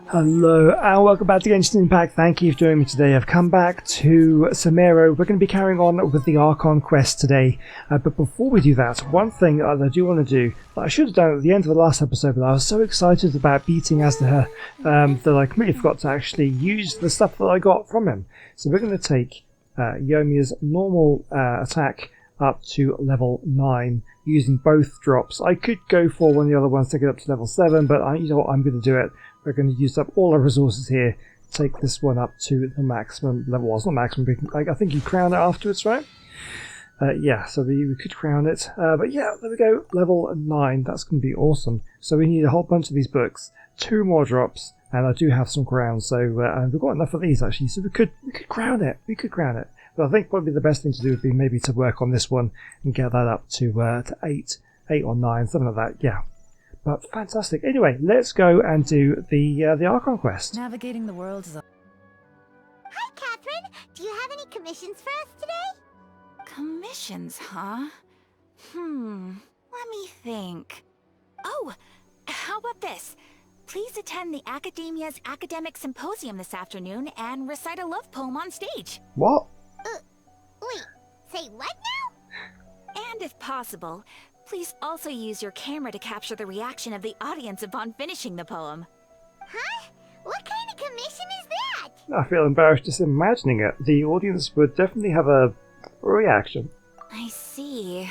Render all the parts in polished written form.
Hello and welcome back to Genshin Impact. Thank you for joining me today. I've come back to Sumeru. We're going to be carrying on with the Archon quest today. But before we do that, one thing that I do want to do, that I should have done at the end of the last episode, but I was so excited about beating Asda that I completely forgot to actually use the stuff that I got from him. So we're going to take Yomiya's normal attack up to level 9 using both drops. I could go for one of the other ones to get up to level 7, but you know what, I'm going to do it. We're going to use up all our resources here, take this one up to the maximum level. Well, it's not maximum, I think you crown it afterwards, right? Yeah, so we could crown it. But yeah, there we go, level 9. That's going to be awesome. So we need a whole bunch of these books, 2 more drops, and I do have some crowns. So and we've got enough of these actually, so we could crown it. We could crown it. But I think probably the best thing to do would be maybe to work on this one and get that up to 8 or 9, something like that. Yeah. But fantastic. Anyway, let's go and do the Archon quest. Navigating the world is... Hi, Catherine. Do you have any commissions for us today? Commissions, huh? Let me think. Oh, how about this? Please attend the Academia's Academic Symposium this afternoon and recite a love poem on stage. What? Wait, say what now? And if possible, please also use your camera to capture the reaction of the audience upon finishing the poem. Huh? What kind of commission is that? I feel embarrassed just imagining it. The audience would definitely have a reaction. I see.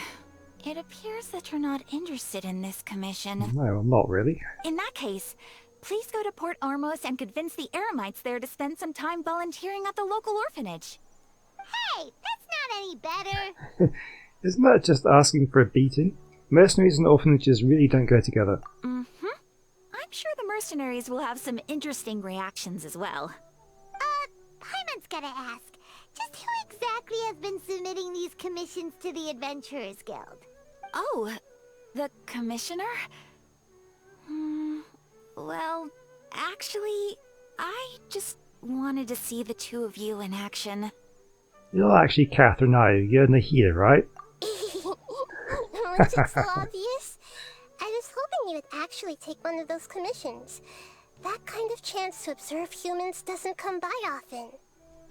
It appears that you're not interested in this commission. No, I'm not really. In that case, please go to Port Ormos and convince the Eremites there to spend some time volunteering at the local orphanage. Hey, that's not any better. Isn't that just asking for a beating? Mercenaries and orphanages really don't go together. I'm sure the mercenaries will have some interesting reactions as well. Paimon's gotta ask, just who exactly has been submitting these commissions to the Adventurers Guild? Oh, the commissioner? Well, actually, I just wanted to see the two of you in action. You're not actually Catherine, are you? You're Nahida, right? Was it so obvious? I was hoping you would actually take one of those commissions. That kind of chance to observe humans doesn't come by often.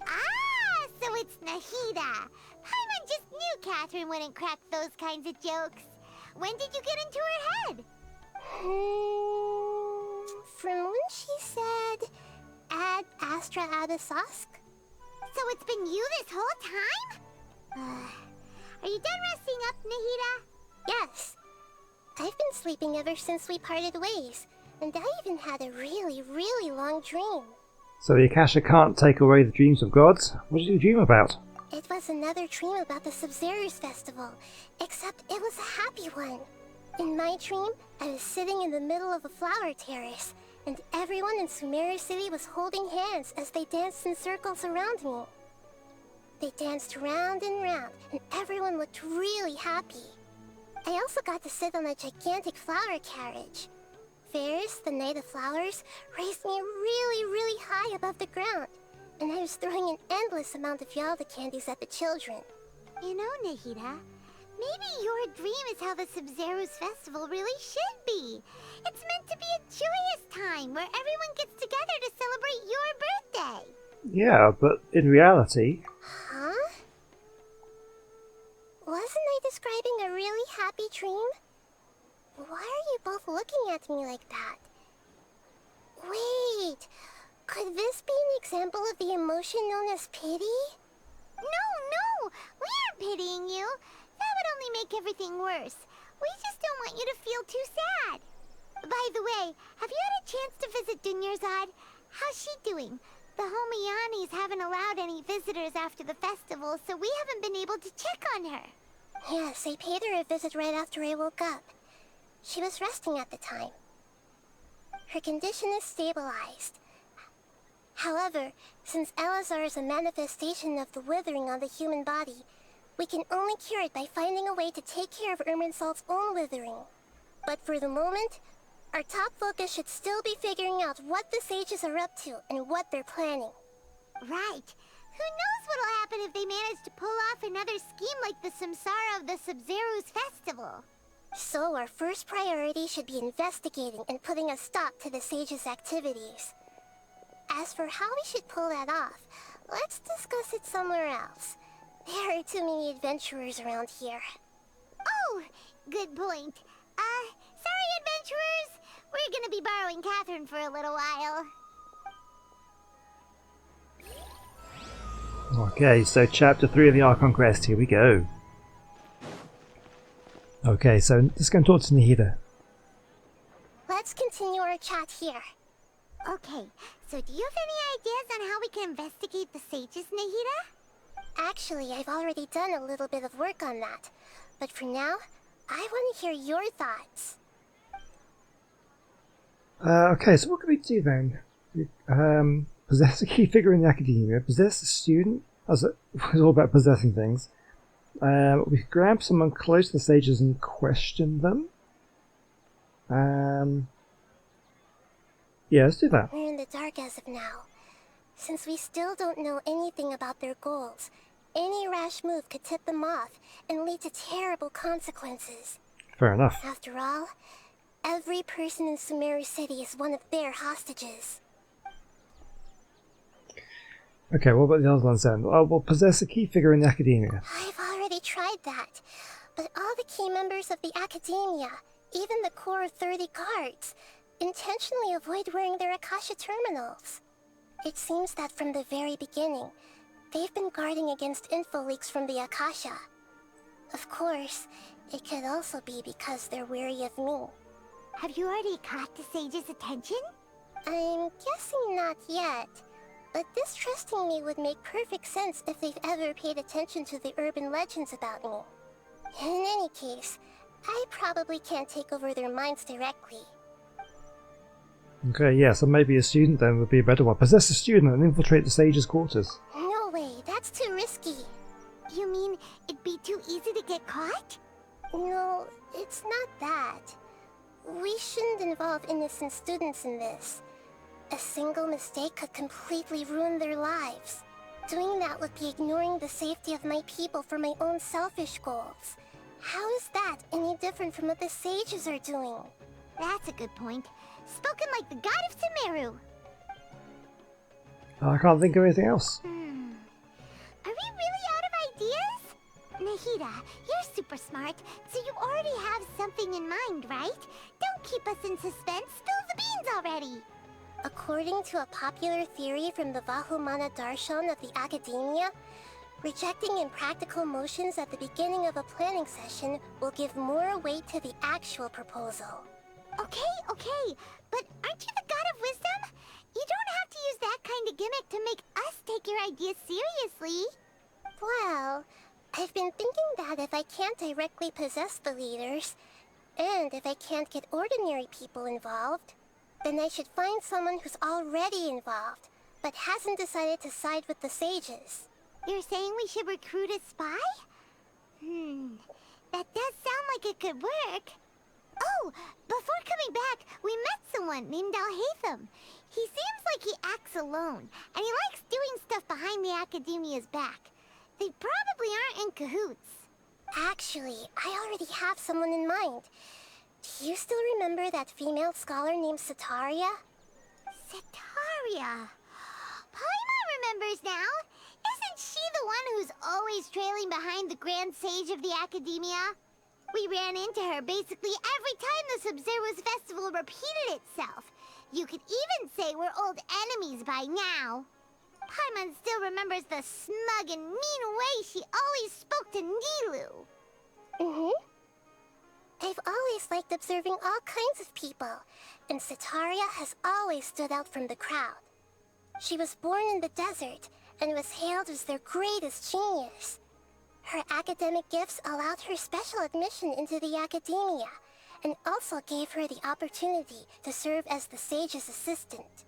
Ah, so it's Nahida. Paimon just knew Catherine wouldn't crack those kinds of jokes. When did you get into her head? From when she said, add Astra Abyssosque. So it's been you this whole time? Are you done resting up, Nahida? Yes. I've been sleeping ever since we parted ways, and I even had a really long dream. So the Akasha can't take away the dreams of gods? What did you dream about? It was another dream about the Sumeru's festival, except it was a happy one. In my dream, I was sitting in the middle of a flower terrace, and everyone in Sumeru City was holding hands as they danced in circles around me. They danced round and round, and everyone looked really happy. I also got to sit on a gigantic flower carriage. Ferris, the Knight of Flowers, raised me really high above the ground, and I was throwing an endless amount of Yalda candies at the children. You know, Nahida, maybe your dream is how the Sumeru's festival really should be. It's meant to be a joyous time where everyone gets together to celebrate your birthday. Yeah, but in reality... Huh? Wasn't I describing a really happy dream? Why are you both looking at me like that? Wait, could this be an example of the emotion known as pity? No, we aren't pitying you. That would only make everything worse. We just don't want you to feel too sad. By the way, have you had a chance to visit Dunyarzad? How's she doing? The Homianis haven't allowed any visitors after the festival, so we haven't been able to check on her. Yes, I paid her a visit right after I woke up. She was resting at the time. Her condition is stabilized. However, since Elazar is a manifestation of the withering on the human body, we can only cure it by finding a way to take care of Irminsul's own withering. But for the moment, our top focus should still be figuring out what the sages are up to and what they're planning. Right. Who knows what'll happen if they manage to pull off another scheme like the Samsara of the Sumeru's festival? So our first priority should be investigating and putting a stop to the sage's activities. As for how we should pull that off, let's discuss it somewhere else. There are too many adventurers around here. Oh, good point. Sorry, adventurers. We're gonna be borrowing Catherine for a little while. Okay, so chapter 3 of the Archon quest, here we go. Okay, so let's go and talk to Nahida. Let's continue our chat here. Okay, so do you have any ideas on how we can investigate the sages, Nahida? Actually, I've already done a little bit of work on that. But for now, I want to hear your thoughts. Okay, so what can we do then? Possess a key figure in the academia, possess a student. It's all about possessing things. We could grab someone close to the sages and question them. Yeah, let's do that. We're in the dark as of now. Since we still don't know anything about their goals, any rash move could tip them off and lead to terrible consequences. Fair enough. After all, every person in Sumeru City is one of their hostages. Okay, what about the other ones then? Oh, we'll possess a key figure in the academia. I've already tried that, but all the key members of the academia, even the core 30 guards, intentionally avoid wearing their Akasha terminals. It seems that from the very beginning, they've been guarding against info leaks from the Akasha. Of course, it could also be because they're wary of me. Have you already caught the sage's attention? I'm guessing not yet, but distrusting me would make perfect sense if they've ever paid attention to the urban legends about me. In any case, I probably can't take over their minds directly. Okay, yeah, so maybe a student then would be a better one. Possess a student and infiltrate the sage's quarters. No way, that's too risky. You mean it'd be too easy to get caught? No, it's not that. We shouldn't involve innocent students in this. A single mistake could completely ruin their lives. Doing that would be ignoring the safety of my people for my own selfish goals. How is that any different from what the sages are doing? That's a good point. Spoken like the god of Sumeru. I can't think of anything else. Are we really out of ideas? Nahida, you're super smart, so you already have something in mind, right? Don't keep us in suspense. Spill the beans already. According to a popular theory from the Vahumana Darshan of the Academia, rejecting impractical motions at the beginning of a planning session will give more weight to the actual proposal. Okay, but aren't you the god of wisdom? You don't have to use that kind of gimmick to make us take your ideas seriously. Well, I've been thinking that if I can't directly possess the leaders, and if I can't get ordinary people involved, then I should find someone who's already involved, but hasn't decided to side with the sages. You're saying we should recruit a spy? That does sound like it could work. Oh, before coming back, we met someone named Alhaitham. He seems like he acts alone, and he likes doing stuff behind the Academia's back. They probably aren't in cahoots. Actually, I already have someone in mind. Do you still remember that female scholar named Setaria? Setaria. Paimon remembers now. Isn't she the one who's always trailing behind the Grand Sage of the Academia? We ran into her basically every time the Sub-Zero's festival repeated itself. You could even say we're old enemies by now. Paimon still remembers the smug and mean way she always spoke to Nilou. I've always liked observing all kinds of people, and Setaria has always stood out from the crowd. She was born in the desert, and was hailed as their greatest genius. Her academic gifts allowed her special admission into the academia, and also gave her the opportunity to serve as the sage's assistant.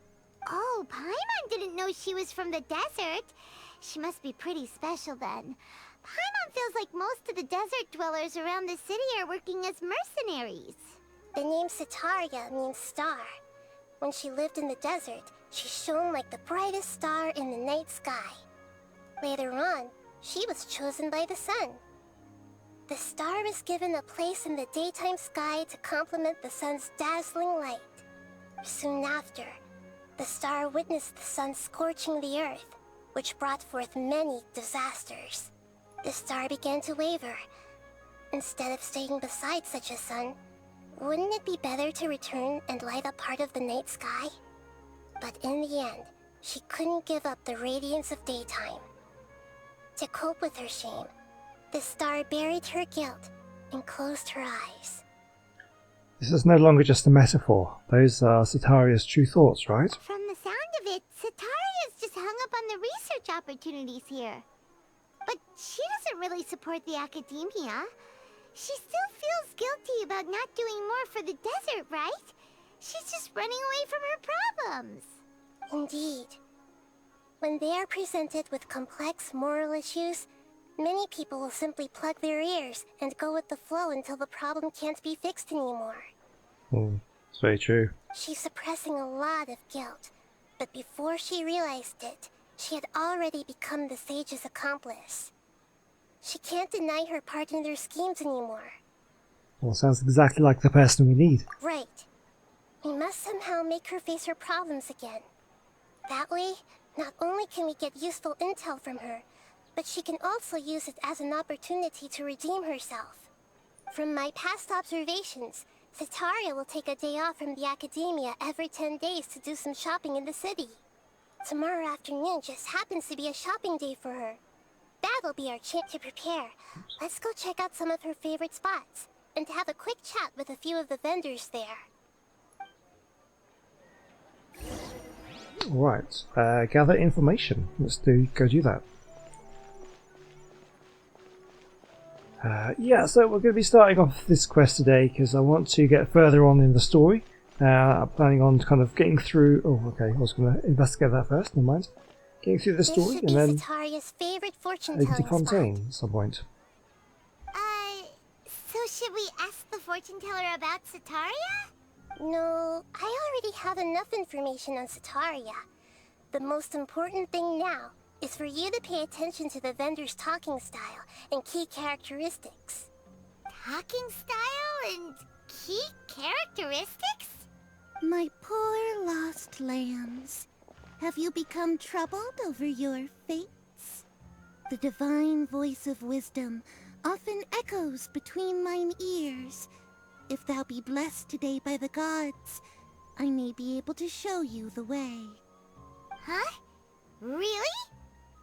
Oh, Paimon didn't know she was from the desert. She must be pretty special then. Paimon feels like most of the desert dwellers around the city are working as mercenaries. The name Setaria means star. When she lived in the desert, she shone like the brightest star in the night sky. Later on, she was chosen by the sun. The star was given a place in the daytime sky to complement the sun's dazzling light. Soon after, the star witnessed the sun scorching the earth, which brought forth many disasters. The star began to waver. Instead of staying beside such a sun, wouldn't it be better to return and light up part of the night sky? But in the end, she couldn't give up the radiance of daytime. To cope with her shame, the star buried her guilt and closed her eyes. This is no longer just a metaphor. Those are Sataria's true thoughts, right? From the sound of it, Sataria's just hung up on the research opportunities here. But she doesn't really support the academia. She still feels guilty about not doing more for the desert, right? She's just running away from her problems. Indeed. When they are presented with complex moral issues, many people will simply plug their ears and go with the flow until the problem can't be fixed anymore. It's very true. She's suppressing a lot of guilt, but before she realized it, she had already become the sage's accomplice. She can't deny her part in their schemes anymore. Well, sounds exactly like the person we need. Right. We must somehow make her face her problems again. That way, not only can we get useful intel from her, but she can also use it as an opportunity to redeem herself. From my past observations, Sataria will take a day off from the academia every 10 days to do some shopping in the city. Tomorrow afternoon just happens to be a shopping day for her. That'll be our chance to prepare. Let's go check out some of her favorite spots, and have a quick chat with a few of the vendors there. Right, gather information. Let's go do that. Yeah, so we're going to be starting off this quest today because I want to get further on in the story. I'm planning on kind of getting through... Oh, okay, I was going to investigate that first, never mind. Getting through the story and then Sataria's favorite over to fortune-telling Fontaine spot. at some point. So should we ask the fortune teller about Sataria? No, I already have enough information on Sataria. The most important thing now is for you to pay attention to the vendor's talking style and key characteristics. Talking style and key characteristics? My poor lost lambs, have you become troubled over your fates? The divine voice of wisdom often echoes between mine ears. If thou be blessed today by the gods, I may be able to show you the way. Huh? Really?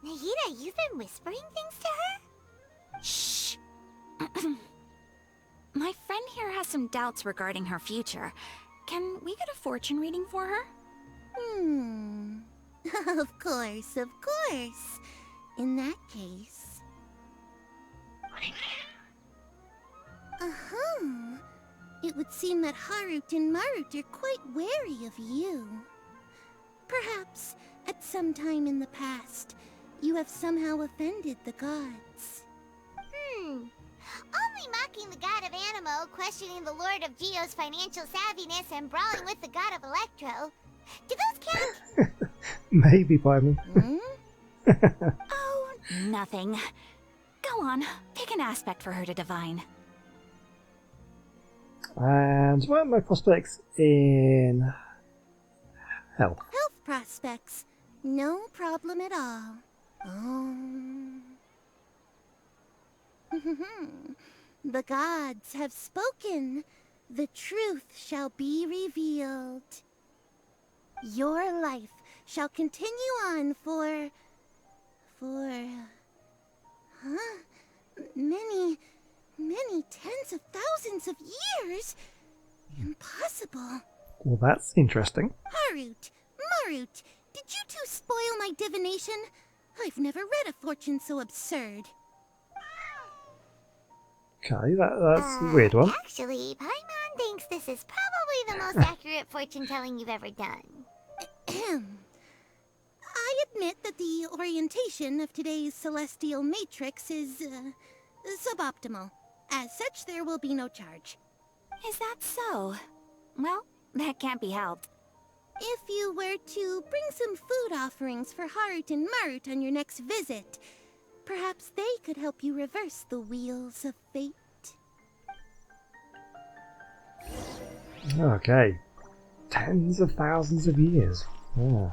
Nahida, you've been whispering things to her? Shh! My friend here has some doubts regarding her future. Can we get a fortune reading for her? Of course, of course. In that case... It would seem that Harut and Marut are quite wary of you. Perhaps, at some time in the past, you have somehow offended the gods. Only mocking the god of Animo, questioning the lord of Geo's financial savviness, and brawling with the god of Electro. Do those count? Maybe, Paimon. Oh, nothing. Go on, pick an aspect for her to divine. And what are my prospects in health? Health prospects, no problem at all. The gods have spoken. The truth shall be revealed. Your life shall continue on for many tens of thousands of years. Impossible. Well, that's interesting. Harut, Marut, did you two spoil my divination? I've never read a fortune so absurd. Okay, that's a weird one. Actually, Paimon thinks this is probably the most accurate fortune telling you've ever done. I admit that the orientation of today's celestial matrix is suboptimal. As such, there will be no charge. Is that so? Well, that can't be helped. If you were to bring some food offerings for Harut and Marut on your next visit, Perhaps they could help you reverse the wheels of fate. Okay. Tens of thousands of years. Yeah.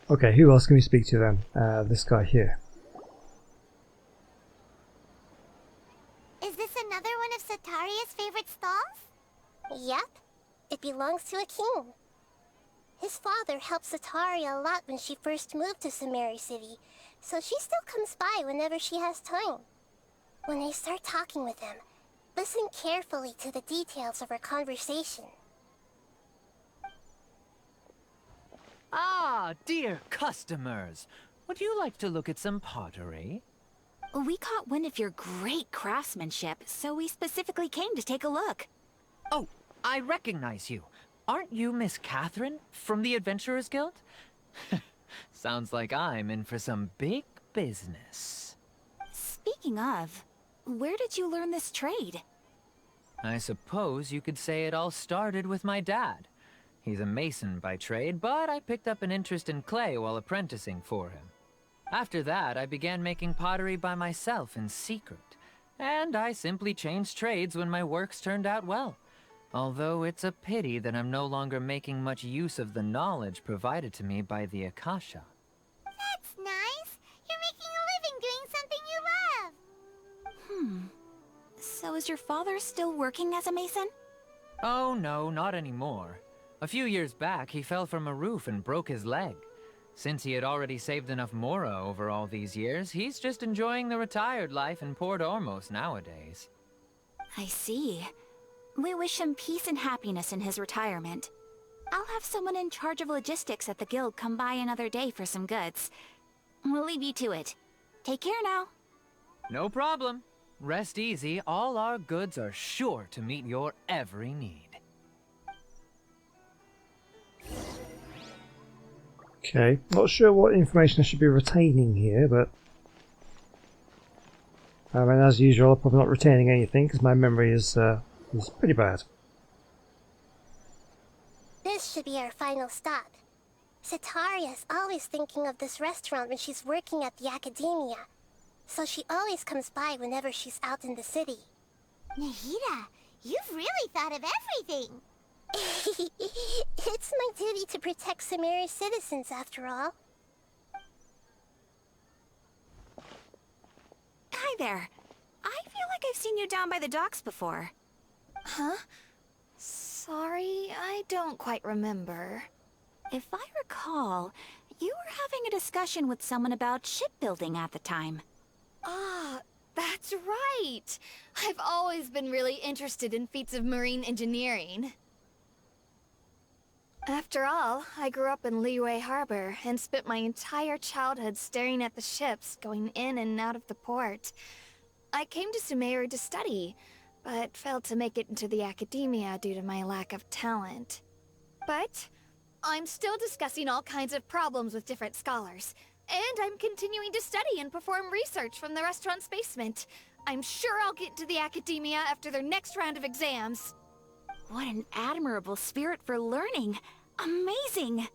Okay, who else can we speak to then? This guy here. Is this another one of Sataria's favorite stalls? Yep. It belongs to a king. His father helped Sataria a lot when she first moved to Sumeru City, so she still comes by whenever she has time. When I start talking with him, listen carefully to the details of our conversation. Ah, dear customers. Would you like to look at some pottery? We caught wind of your great craftsmanship, so we specifically came to take a look. Oh, I recognize you. Aren't you Miss Catherine from the Adventurers Guild? Sounds like I'm in for some big business. Speaking of, where did you learn this trade? I suppose you could say it all started with my dad. He's a mason by trade, but I picked up an interest in clay while apprenticing for him. After that, I began making pottery by myself in secret, and I simply changed trades when my works turned out well. Although it's a pity that I'm no longer making much use of the knowledge provided to me by the Akasha. That's nice. You're making a living doing something you love. So is your father still working as a mason? Oh no, not anymore. A few years back, he fell from a roof and broke his leg. Since he had already saved enough mora over all these years, he's just enjoying the retired life in Port Ormos nowadays. I see. We wish him peace and happiness in his retirement. I'll have someone in charge of logistics at the guild come by another day for some goods. We'll leave you to it. Take care now. No problem. Rest easy, all our goods are sure to meet your every need. Okay, not sure what information I should be retaining here, but I mean, as usual, I'm probably not retaining anything because my memory is pretty bad. This should be our final stop. Sataria's always thinking of this restaurant when she's working at the academia, so she always comes by whenever she's out in the city. Nahida, you've really thought of everything. It's my duty to protect Sumeru's citizens, after all. Hi there. I feel like I've seen you down by the docks before. Huh? Sorry, I don't quite remember. If I recall, you were having a discussion with someone about shipbuilding at the time. Ah, that's right! I've always been really interested in feats of marine engineering. After all, I grew up in Liyue Harbor and spent my entire childhood staring at the ships going in and out of the port. I came to Sumeru to study, but failed to make it into the academia due to my lack of talent. But I'm still discussing all kinds of problems with different scholars, and I'm continuing to study and perform research from the restaurant's basement. I'm sure I'll get into the academia after their next round of exams. What an admirable spirit for learning. Amazing!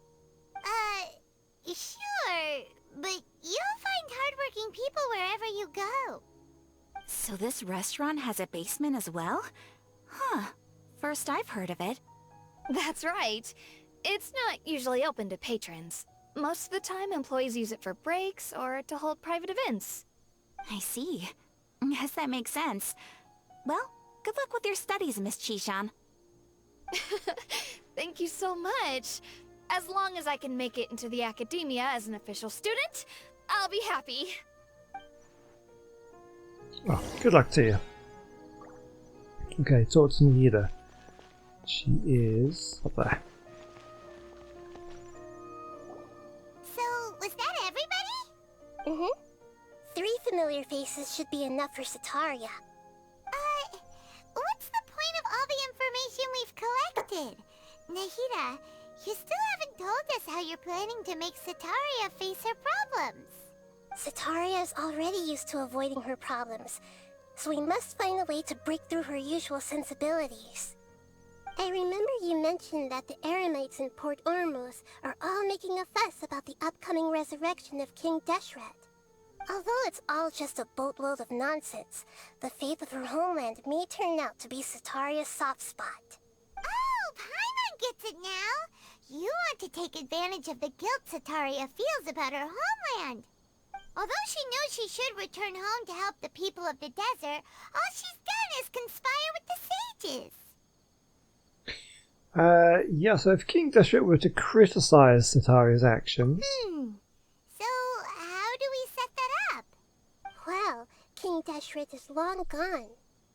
Sure, but you'll find hardworking people wherever you go. So this restaurant has a basement as well? Huh. First I've heard of it. That's right. It's not usually open to patrons. Most of the time, employees use it for breaks or to hold private events. I see. Guess that makes sense. Well, good luck with your studies, Miss Chishan. Thank you so much. As long as I can make it into the academia as an official student, I'll be happy. Oh, good luck to you. Okay, talk to Nahida. She is up there. So, was that everybody? 3 familiar faces should be enough for Sataria. What's the point of all the information we've collected? Nahida, you still haven't told us how you're planning to make Sataria face her problems. Sataria is already used to avoiding her problems, so we must find a way to break through her usual sensibilities. I remember you mentioned that the Eremites in Port Ormuz are all making a fuss about the upcoming resurrection of King Deshret. Although it's all just a boatload of nonsense, the fate of her homeland may turn out to be Sataria's soft spot. Oh, Paimon gets it now! You want to take advantage of the guilt Sataria feels about her homeland. Although she knows she should return home to help the people of the desert, all she's done is conspire with the sages. Yeah, so if King Deshret were to criticize Sataria's actions... So, how do we set that up? Well, King Deshret is long gone,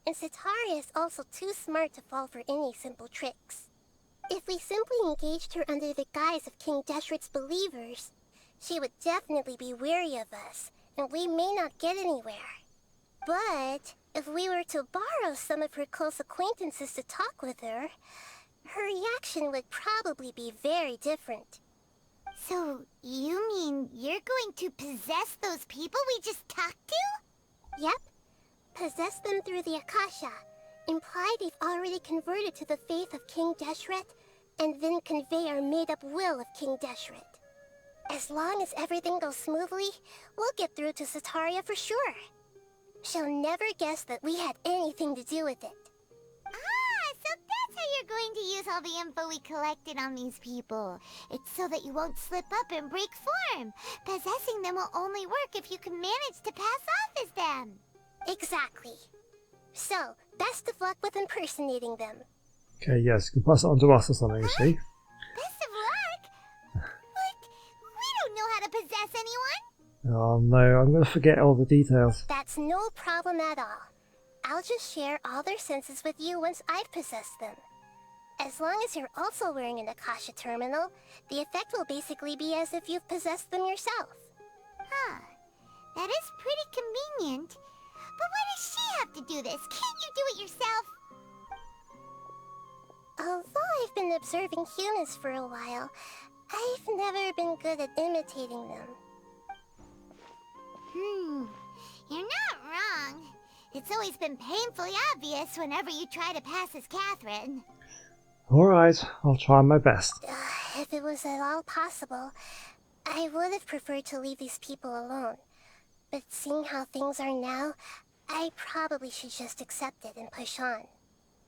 and Sataria is also too smart to fall for any simple tricks. If we simply engaged her under the guise of King Deshret's believers, she would definitely be wary of us, and we may not get anywhere. But if we were to borrow some of her close acquaintances to talk with her, her reaction would probably be very different. So, you mean you're going to possess those people we just talked to? Yep. Possess them through the Akasha. Imply they've already converted to the faith of King Deshret, and then convey our made-up will of King Deshret. As long as everything goes smoothly, we'll get through to Sataria for sure. She'll never guess that we had anything to do with it. Ah, so that's how you're going to use all the info we collected on these people. It's so that you won't slip up and break form. Possessing them will only work if you can manage to pass off as them. Exactly. So, best of luck with impersonating them. Okay, yes, you can pass it on to us or something, you see. Best of luck? But we don't know how to possess anyone. Oh no, I'm going to forget all the details. That's no problem at all. I'll just share all their senses with you once I've possessed them. As long as you're also wearing an Akasha terminal, the effect will basically be as if you've possessed them yourself. Huh. That is pretty convenient. But why does she have to do this? Can't you do it yourself? Although I've been observing humans for a while, I've never been good at imitating them. You're not wrong. It's always been painfully obvious whenever you try to pass as Catherine. Alright, I'll try my best. If it was at all possible, I would have preferred to leave these people alone. But seeing how things are now, I probably should just accept it and push on.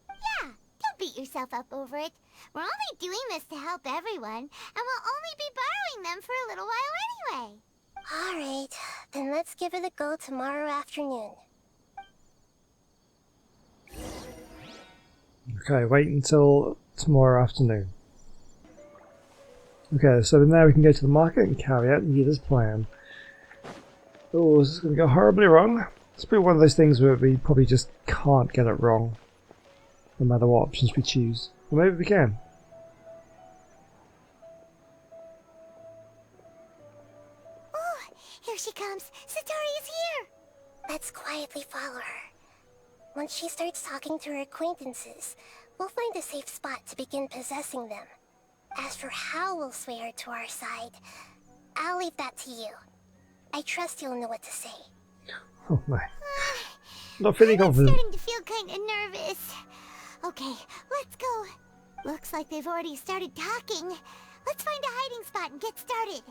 Yeah, don't beat yourself up over it. We're only doing this to help everyone, and we'll only be borrowing them for a little while anyway. Alright, then let's give it a go tomorrow afternoon. Okay, wait until tomorrow afternoon. Okay, so now we can go to the market and carry out Yida's plan. Oh, this is going to go horribly wrong. It's probably one of those things where we probably just can't get it wrong, no matter what options we choose. Or maybe we can. Oh, here she comes. Satari is here. Let's quietly follow her. Once she starts talking to her acquaintances, we'll find a safe spot to begin possessing them. As for how we'll sway her to our side, I'll leave that to you. I trust you'll know what to say. Oh my. Not feeling confident. I'm starting to feel kind of nervous. Okay, let's go. Looks like they've already started talking. Let's find a hiding spot and get started.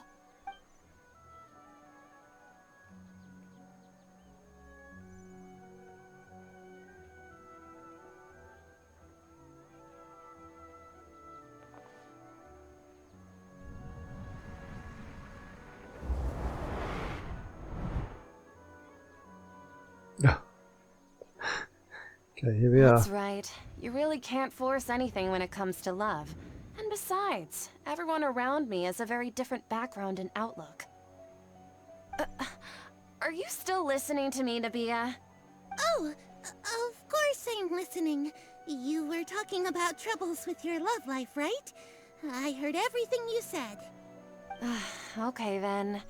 Okay, here we are. That's right. You really can't force anything when it comes to love. And besides, everyone around me has a very different background and outlook. Are you still listening to me, Nabia? Oh, of course I'm listening. You were talking about troubles with your love life, right? I heard everything you said. Okay then.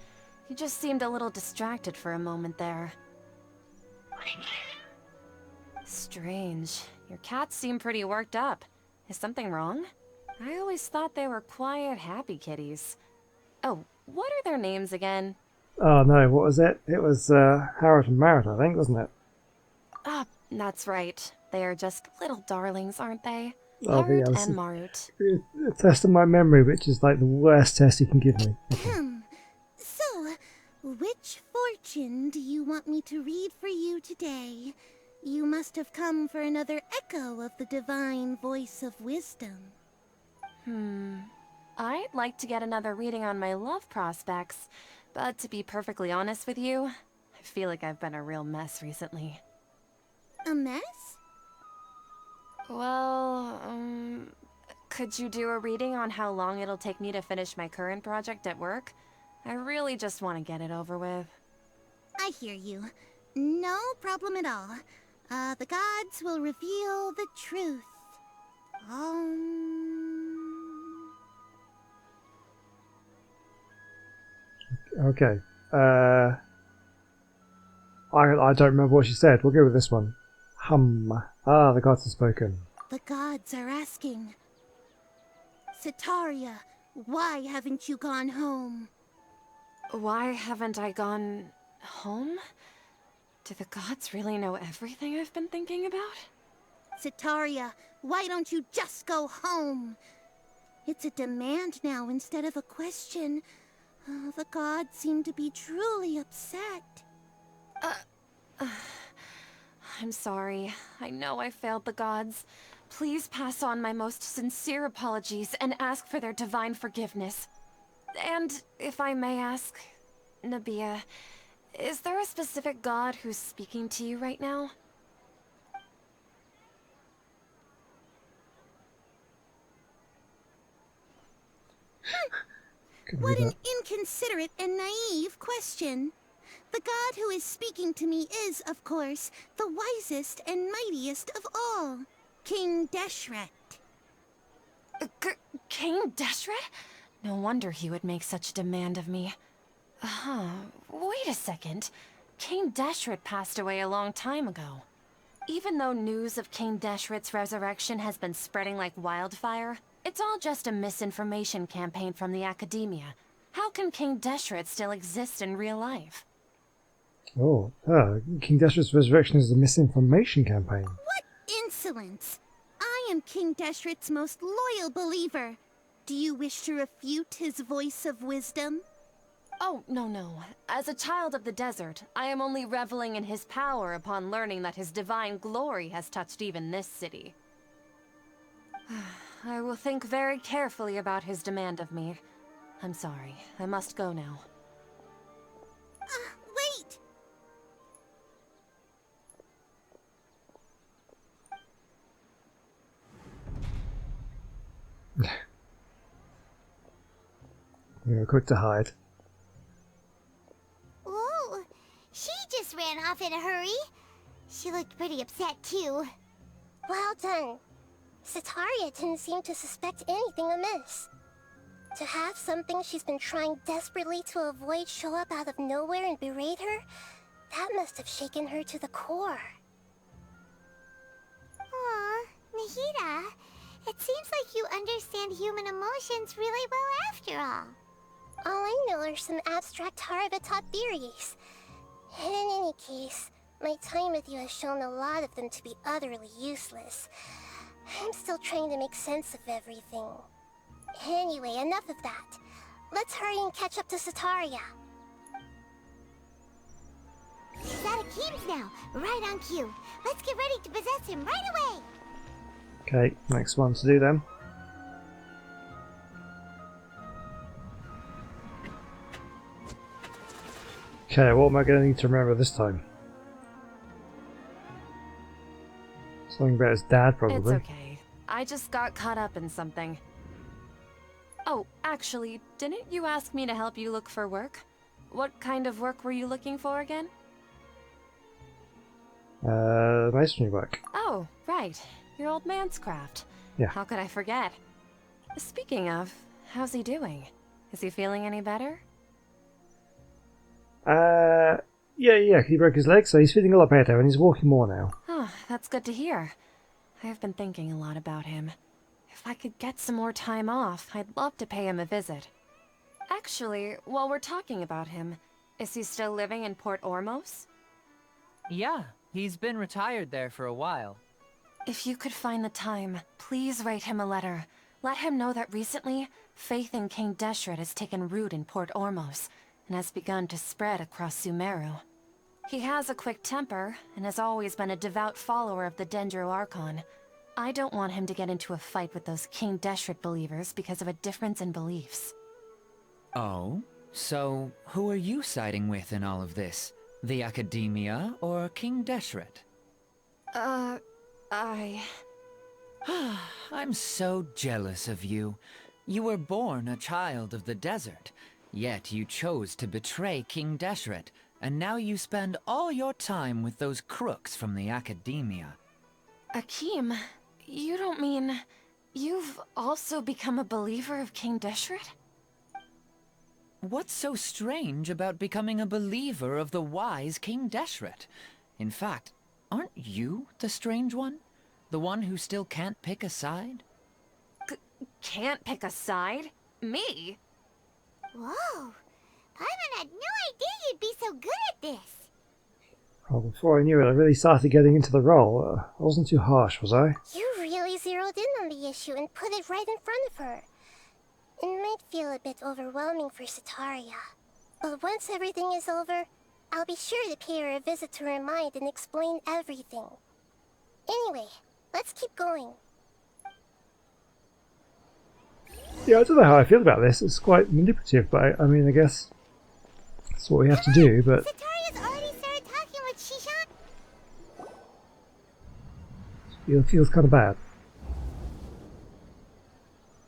You just seemed a little distracted for a moment there. Strange. Your cats seem pretty worked up. Is something wrong? I always thought they were quiet, happy kitties. Oh, what are their names again? Oh no, what was it? It was Howard and Merritt, I think, wasn't it? Ah, that's right. They are just little darlings, aren't they? Oh, but yeah, Larut this and is Marut. a test of my memory, which is like the worst test you can give me. So, which fortune do you want me to read for you today? You must have come for another echo of the divine voice of wisdom. I'd like to get another reading on my love prospects, but to be perfectly honest with you, I feel like I've been a real mess recently. A mess? Well, could you do a reading on how long it'll take me to finish my current project at work? I really just want to get it over with. I hear you. No problem at all. The gods will reveal the truth. Okay. I don't remember what she said. We'll go with this one. Ah, the gods have spoken. The gods are asking. Sitaria, why haven't you gone home? Why haven't I gone home? Do the gods really know everything I've been thinking about? Sitaria, why don't you just go home? It's a demand now instead of a question. The gods seem to be truly upset. I'm sorry. I know I failed the gods. Please pass on my most sincere apologies and ask for their divine forgiveness. And if I may ask, Nabia, is there a specific god who's speaking to you right now? What an inconsiderate and naive question. The god who is speaking to me is, of course, the wisest and mightiest of all, King Deshret. King Deshret? No wonder he would make such a demand of me. Wait a second. King Deshret passed away a long time ago. Even though news of King Deshret's resurrection has been spreading like wildfire, it's all just a misinformation campaign from the academia. How can King Deshret still exist in real life? King Deshret's resurrection is a misinformation campaign. What insolence! I am King Deshret's most loyal believer. Do you wish to refute his voice of wisdom? Oh, no. As a child of the desert, I am only reveling in his power upon learning that his divine glory has touched even this city. I will think very carefully about his demand of me. I'm sorry. I must go now. Wait! You were quick to hide. Ooh, she just ran off in a hurry. She looked pretty upset too. Well done. Sitaria didn't seem to suspect anything amiss. To have something she's been trying desperately to avoid show up out of nowhere and berate her, that must have shaken her to the core. Aw, Nahida, it seems like you understand human emotions really well after all. All I know are some abstract Harvard-taught theories. And in any case, my time with you has shown a lot of them to be utterly useless. I'm still trying to make sense of everything. Anyway, enough of that. Let's hurry and catch up to Sitaria. He's at Akeem's now, right on cue. Let's get ready to possess him right away! Okay, next one to do then. Okay, what am I going to need to remember this time? Something about his dad, probably. It's okay. I just got caught up in something. Oh, actually, didn't you ask me to help you look for work? What kind of work were you looking for again? Masonry work. Oh, right. Your old man's craft. Yeah. How could I forget? Speaking of, how's he doing? Is he feeling any better? Yeah, he broke his leg, so he's feeling a lot better, and he's walking more now. Oh, that's good to hear. I've been thinking a lot about him. If I could get some more time off, I'd love to pay him a visit. Actually, while we're talking about him, is he still living in Port Ormos? Yeah, he's been retired there for a while. If you could find the time, please write him a letter. Let him know that recently, faith in King Deshret has taken root in Port Ormos, and has begun to spread across Sumeru. He has a quick temper, and has always been a devout follower of the Dendro Archon. I don't want him to get into a fight with those King Deshret believers because of a difference in beliefs. Oh? So, who are you siding with in all of this? The Academia or King Deshret? I'm so jealous of you. You were born a child of the desert, yet you chose to betray King Deshret, and now you spend all your time with those crooks from the Academia. Akeem, you don't mean... you've also become a believer of King Deshret? What's so strange about becoming a believer of the wise King Deshret? In fact, aren't you the strange one? The one who still can't pick a side? Can't pick a side? Me? Whoa! Paimon had no idea you'd be so good at this! Well, before I knew it, I really started getting into the role. I wasn't too harsh, was I? You really zeroed in on the issue and put it right in front of her. It might feel a bit overwhelming for Sataria. But once everything is over, I'll be sure to pay her a visit to her mind and explain everything. Anyway, let's keep going. Yeah, I don't know how I feel about this. It's quite manipulative, but I mean, I guess that's what we have to do, but... Sataria's already started talking with Shishan. It feels kind of bad.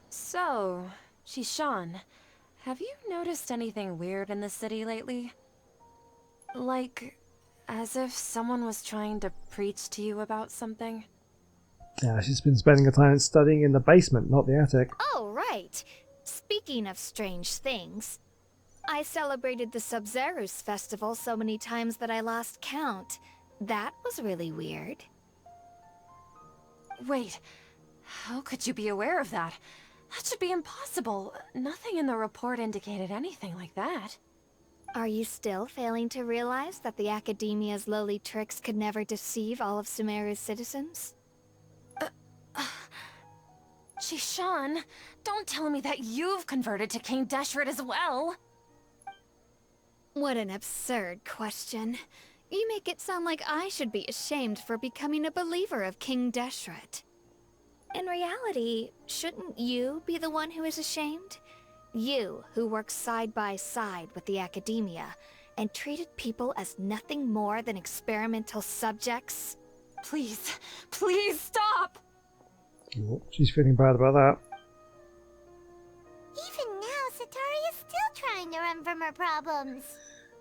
So, Shishan, have you noticed anything weird in the city lately? Like, as if someone was trying to preach to you about something? Yeah, she's been spending her time studying in the basement, not the attic. Oh, right. Speaking of strange things, I celebrated the Sub-Zerus festival so many times that I lost count. That was really weird. Wait, how could you be aware of that? That should be impossible. Nothing in the report indicated anything like that. Are you still failing to realize that the Academia's lowly tricks could never deceive all of Sumeru's citizens? Shishan, don't tell me that you've converted to King Deshret as well! What an absurd question. You make it sound like I should be ashamed for becoming a believer of King Deshret. In reality, shouldn't you be the one who is ashamed? You, who works side by side with the Academia, and treated people as nothing more than experimental subjects? Please, please stop! Oh, she's feeling bad about that. Even now, Sataria's still trying to run from her problems.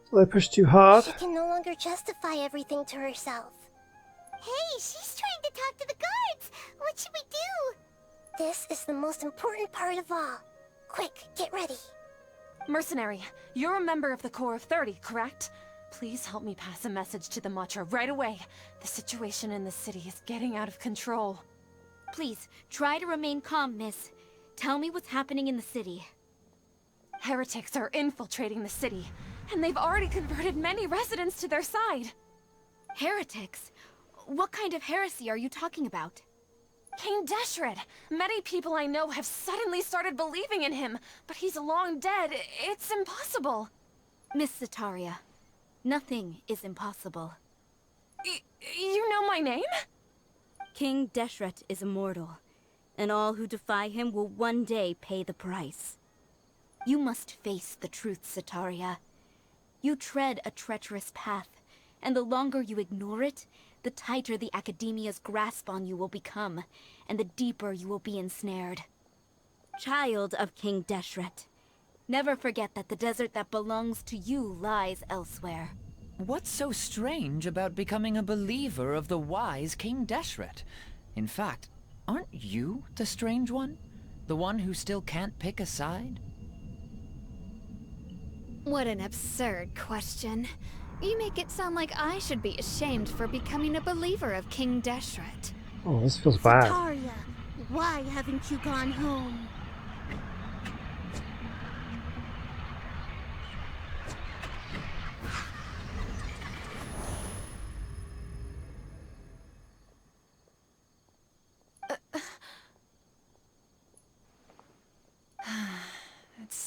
Did I push too hard? She can no longer justify everything to herself. Hey, she's trying to talk to the guards! What should we do? This is the most important part of all. Quick, get ready. Mercenary, you're a member of the Corps of 30, correct? Please help me pass a message to the Watcher right away. The situation in the city is getting out of control. Please, try to remain calm, miss. Tell me what's happening in the city. Heretics are infiltrating the city, and they've already converted many residents to their side. Heretics? What kind of heresy are you talking about? King Deshret! Many people I know have suddenly started believing in him, but he's long dead. It's impossible. Miss Sataria, nothing is impossible. You know my name? King Deshret is immortal, and all who defy him will one day pay the price. You must face the truth, Sataria. You tread a treacherous path, and the longer you ignore it, the tighter the Academia's grasp on you will become, and the deeper you will be ensnared. Child of King Deshret, never forget that the desert that belongs to you lies elsewhere. What's so strange about becoming a believer of the wise King Deshret? In fact, aren't you the strange one? The one who still can't pick a side? What an absurd question. You make it sound like I should be ashamed for becoming a believer of King Deshret. Oh, this feels bad. Sataria, why haven't you gone home?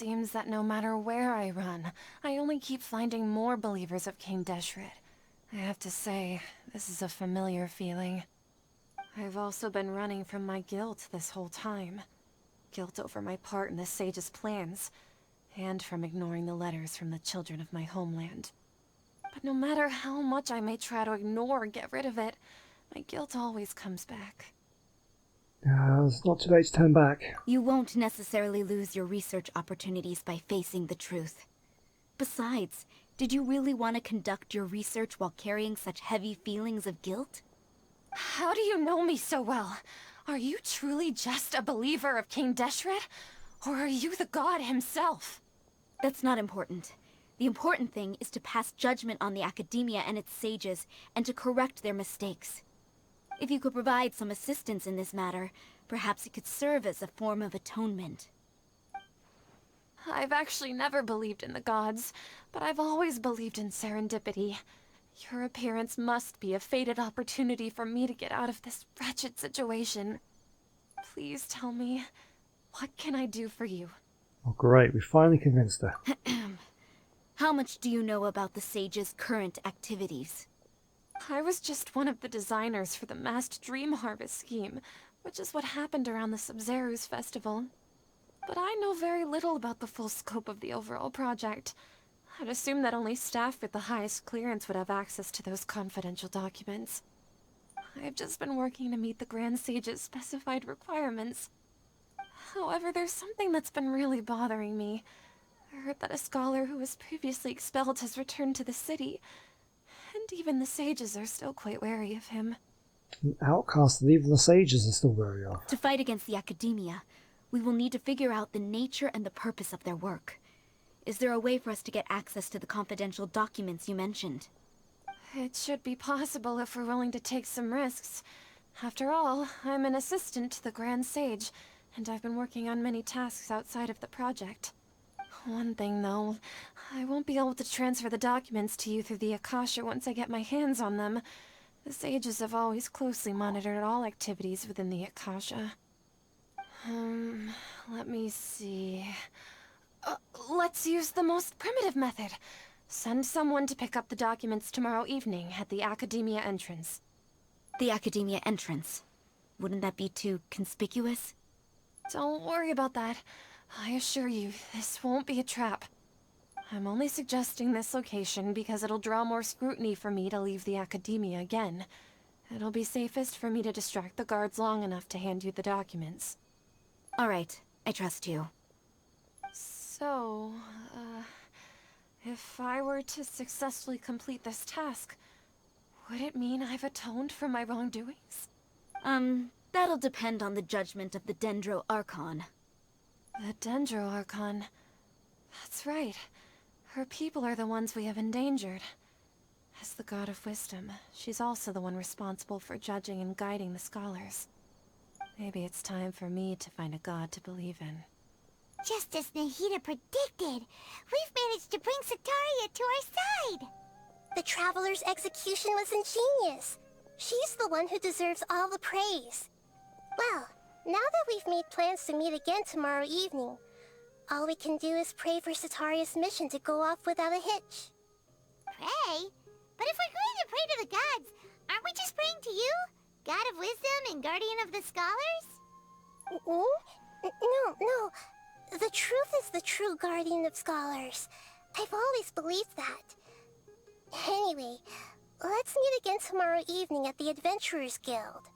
seems that no matter where I run, I only keep finding more believers of King Deshret. I have to say, this is a familiar feeling. I've also been running from my guilt this whole time. Guilt over my part in the Sage's plans, and from ignoring the letters from the children of my homeland. But no matter how much I may try to ignore or get rid of it, my guilt always comes back. It's not too late to turn back. You won't necessarily lose your research opportunities by facing the truth. Besides, did you really want to conduct your research while carrying such heavy feelings of guilt? How do you know me so well? Are you truly just a believer of King Deshret? Or are you the god himself? That's not important. The important thing is to pass judgment on the academia and its sages, and to correct their mistakes. If you could provide some assistance in this matter, perhaps it could serve as a form of atonement. I've actually never believed in the gods, but I've always believed in serendipity. Your appearance must be a fated opportunity for me to get out of this wretched situation. Please tell me, what can I do for you? Oh great, we finally convinced her. How much do you know about the sage's current activities? I was just one of the designers for the masked dream harvest scheme, which is what happened around the Sumeru's festival. But I know very little about the full scope of the overall project. I'd assume that only staff with the highest clearance would have access to those confidential documents. I've just been working to meet the Grand Sage's specified requirements. However, there's something that's been really bothering me. I heard that a scholar who was previously expelled has returned to the city, and even the sages are still quite wary of him. An outcast that even the sages are still wary of. To fight against the academia, we will need to figure out the nature and the purpose of their work. Is there a way for us to get access to the confidential documents you mentioned? It should be possible if we're willing to take some risks. After all, I'm an assistant to the Grand Sage, and I've been working on many tasks outside of the project. One thing, though, I won't be able to transfer the documents to you through the Akasha once I get my hands on them. The sages have always closely monitored all activities within the Akasha. Let me see... let's use the most primitive method. Send someone to pick up the documents tomorrow evening at the Academia entrance. The Academia entrance? Wouldn't that be too conspicuous? Don't worry about that. I assure you, this won't be a trap. I'm only suggesting this location because it'll draw more scrutiny for me to leave the Academia again. It'll be safest for me to distract the guards long enough to hand you the documents. Alright, I trust you. So, if I were to successfully complete this task, would it mean I've atoned for my wrongdoings? That'll depend on the judgment of the Dendro Archon. The Dendro Archon. That's right. Her people are the ones we have endangered. As the god of wisdom, she's also the one responsible for judging and guiding the scholars. Maybe it's time for me to find a god to believe in. Just as Nahida predicted, we've managed to bring Sataria to our side! The Traveler's execution was ingenious. She's the one who deserves all the praise. Well, now that we've made plans to meet again tomorrow evening, all we can do is pray for Sataria's mission to go off without a hitch. Pray? But if we're going to pray to the gods, aren't we just praying to you? God of wisdom and guardian of the scholars? No. The truth is the true guardian of scholars. I've always believed that. Anyway, let's meet again tomorrow evening at the Adventurers Guild.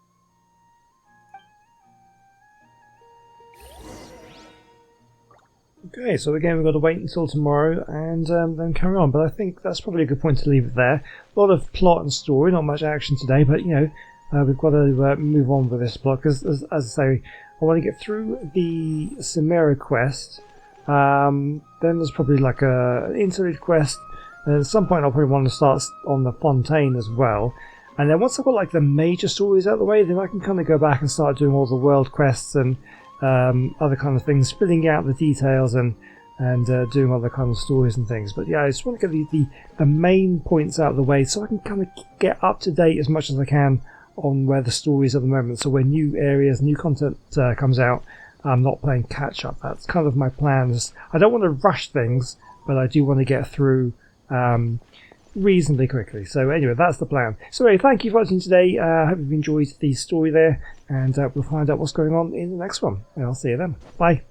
Okay, so again we've got to wait until tomorrow and then carry on, but I think that's probably a good point to leave it there. A lot of plot and story, not much action today, but you know, we've got to move on with this plot, because as I say, I want to get through the Sumeru quest, then there's probably like an interlude quest, and at some point I'll probably want to start on the Fontaine as well, and then once I've got like the major stories out of the way, then I can kind of go back and start doing all the world quests and other kind of things, spilling out the details and doing other kind of stories and things. But yeah, I just want to get the main points out of the way so I can kind of get up to date as much as I can on where the story is at the moment. So when new areas, new content comes out, I'm not playing catch up. That's kind of my plans. I don't want to rush things, but I do want to get through reasonably quickly. So anyway, that's the plan. So anyway, thank you for watching today. I hope you've enjoyed the story there, and we'll find out what's going on in the next one. And I'll see you then. Bye.